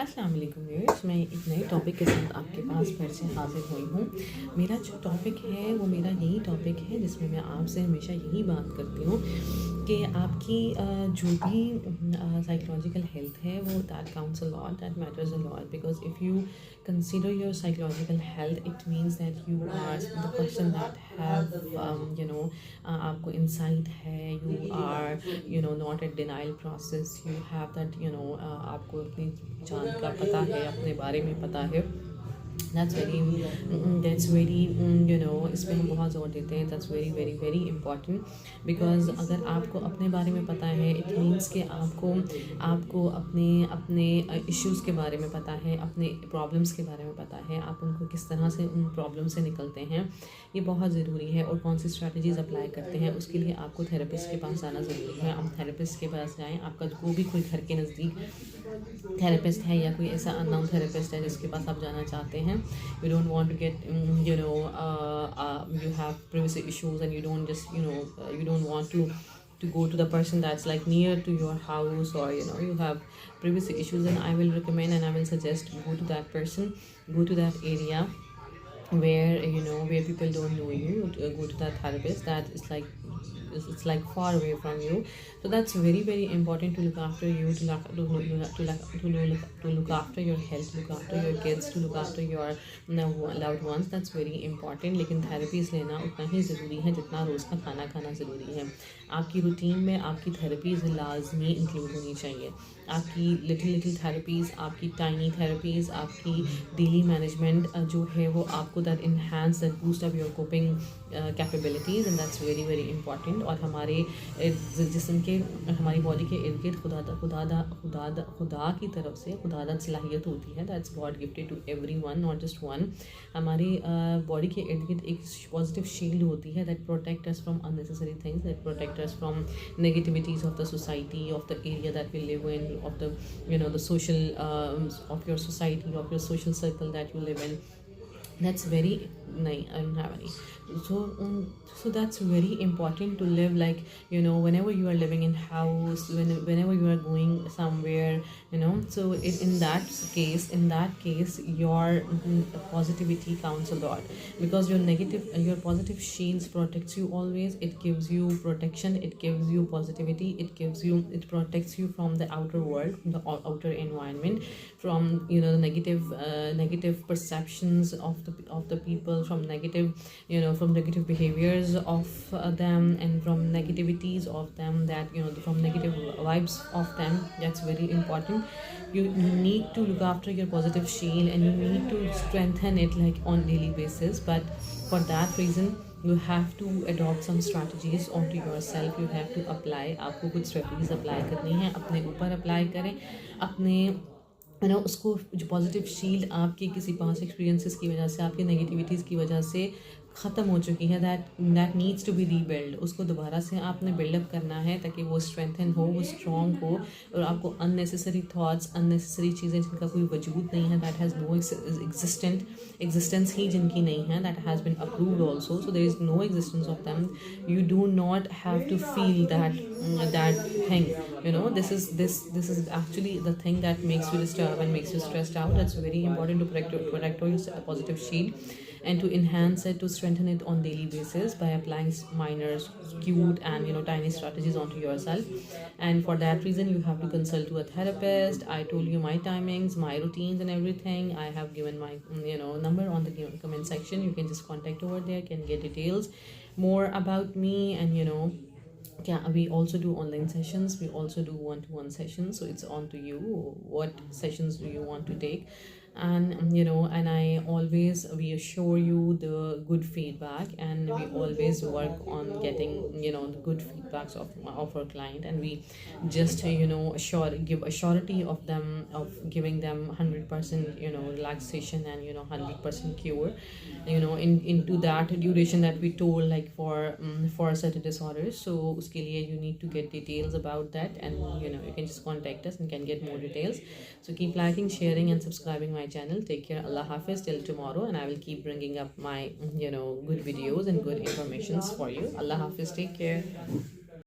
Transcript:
अस्सलाम वालेकुम व्यूअर्स, मैं एक नए टॉपिक के साथ आपके पास फिर से हाज़िर हुई हूँ। मेरा जो टॉपिक है वो मेरा यही टॉपिक है जिसमें मैं आपसे हमेशा यही बात करती हूँ कि आपकी जो भी साइकोलॉजिकल हेल्थ है वो that counts a lot, that matters a lot, because if you consider your psychological health, it means that you are the person that have आपको insight है, you are not at denial process, you have that आपको अपनी जान का पता है, अपने बारे में पता है। that's very इस पे हम बहुत ज़ोर देते हैं, that's very very very important, because अगर आपको अपने बारे में पता है, it means कि आपको आपको अपने अपने इश्यूज़ के बारे में पता है, अपने प्रॉब्लम्स के बारे में पता है, आप उनको किस तरह से उन प्रॉब्लम से निकलते हैं, ये बहुत ज़रूरी है। और कौन सी स्ट्रैटेजीज़ अप्लाई करते हैं, उसके लिए आपको थेरेपिस्ट के पास जाना ज़रूरी है। आप थेरेपिस्ट के पास जाएँ, आपका कोई भी कोई घर के नज़दीक थेरेपिस्ट है या कोई ऐसा अननोन थेरेपिस्ट है जिसके पास आप जाना चाहते हैं, you don't want to get you have privacy issues, and you don't just you don't want to go to the person that's like near to your house, or you have privacy issues, and I will recommend and I will suggest go to that person, go to that area where where people don't know you, go to that therapist that is like it's like far away from you. So that's very very important to look after you, to look after your health, look after your kids, to look after your loved ones. That's very important. लेकिन therapies लेना उतना ही ज़रूरी है जितना रोज़ का खाना खाना ज़रूरी है। आपकी रूटीन में आपकी थेरेपीज़ लाजमी इंक्लूड होनी चाहिए। आपकी लिटिल थेरेपीज़, आपकी टाइनी थेरेपीज़, आपकी डेली मैनेजमेंट जो है वो आपको that enhance, that boost up your coping capabilities, and that's very very important. और हमारे जिस्म के, हमारी बॉडी के इर्द गिर्द खुदा की तरफ से खुदादा सलाहियत होती है, that's god gifted to every one, not just one. हमारी बॉडी के इर्द गिर्द एक पॉजिटिव शील्ड होती है that protect us from unnecessary things, that protect us from negativities of the society, of the area that we live in, of the the social of your society, of your social circle that you live in. That's very nice. I don't have any. So that's very important to live like whenever you are living in house, whenever you are going somewhere, so in that case your positivity counts a lot, because your positive shields protects you always. It gives you protection, it gives you positivity, it protects you from the outer world, from the outer environment, from the negative perceptions of the people, from negative behaviors of them, and from negativities of them, that from negative vibes of them. That's very important. You need to look after your positive shield, and you need to strengthen it like on daily basis. But for that reason you have to adopt some strategies onto yourself. You have to apply, आपको कुछ strategies apply करनी है, अपने ऊपर apply करें, अपने उसको जो पॉजिटिव शील्ड आपके किसी पास एक्सपीरियंसेस की वजह से, आपकी नेगेटिविटीज़ की वजह से ख़त्म हो चुकी है, that needs to be rebuild, उसको दोबारा से आपने बिल्डअप करना है ताकि वो स्ट्रेंथन हो, वो स्ट्रॉन्ग हो, और आपको अननेसेसरी थॉट्स, अननेसेसरी चीज़ें जिनका कोई वजूद नहीं है, दैट हैज़ नो एग्जिस्टेंस ही जिनकी नहीं है, that has been approved also, so there is no existence of them. You do not have to feel that thing. This is actually the thing that makes you disturbed and makes you stressed out. That's very important to protect your positive shield, and to enhance it, to strengthen it on daily basis by applying minor, cute, and tiny strategies onto yourself. And for that reason you have to consult to a therapist. I told you my timings, my routines, and everything. I have given my number on the comment section. You can just contact over there, can get details more about me. And yeah, we also do online sessions, we also do one-to-one sessions, so it's on to you what sessions do you want to take. And and I always reassure you the good feedback, and we always work on getting the good feedbacks of our client, and we just give a surety of them, of giving them 100% relaxation, and 100% cure into that duration that we told, like for certain disorders. So uske liye you need to get details about that, and you can just contact us and can get more details. So keep liking, sharing, and subscribing my channel. Take care. Allah Hafiz till tomorrow, and I will keep bringing up my good videos and good informations for you. Allah Hafiz. Take care.